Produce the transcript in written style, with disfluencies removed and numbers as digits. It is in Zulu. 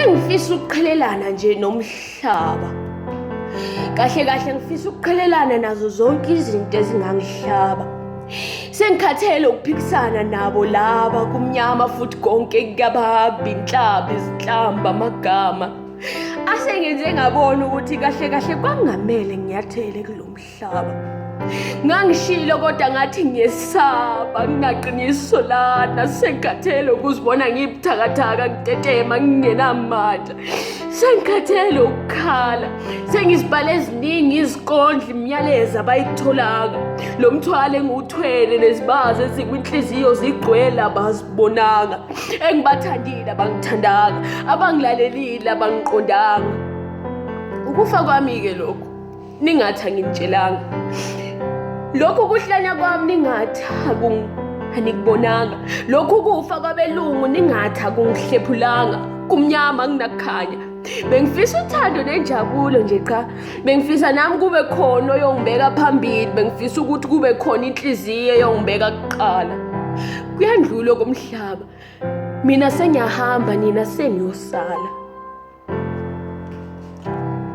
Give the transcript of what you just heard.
Sengifisa ukuqhelelana nje nomhlaba. Kahle kahle ngifisa ukuqhelelana nazo zonke izinto ezingangihlaba. Sengikhathele ukuphikisana nabo laba kumnyama futhi konke kukababi, inhlaba, izinhlamba, amagama. Asengenze ngabona ukuthi kahle kahle kwangamele ngiyathele kulomhlaba. Ngangishilo kodwa ngathi ngiyesaba, nginaqiniso lana. Sengikhathele ukuzibona ngibuthakathaka, ngitetema, ngingenamandla. Sengikhathele ukukhala, sengizibhale eziningi izikondlo, imiyalezo abayitholanga. Lo mthwalo engiwuthwele nezibazo ezikwinhliziyo zigcwele abazibonanga. Engibathandile abangithandanga, abangilalelile abangiqondanga. Ukufa kwami-ke lokhu ningathi angimtshelanga. Lokhu kuhlanya kwami ningathi anikubonanga. Lokhu kufa kwabelungu ningathi akungihlephulanga. Kumnyama kunakukhanya. Bengifisa uthando nenjabulo nje cha. Bengifisa nami kube khona oyongibeka phambili. Bengifisa ukuthi kube khona inhliziyo eyongibeka kuqala. Kuyandlula komhlaba. Mina sengiyahamba, nina seniyosala.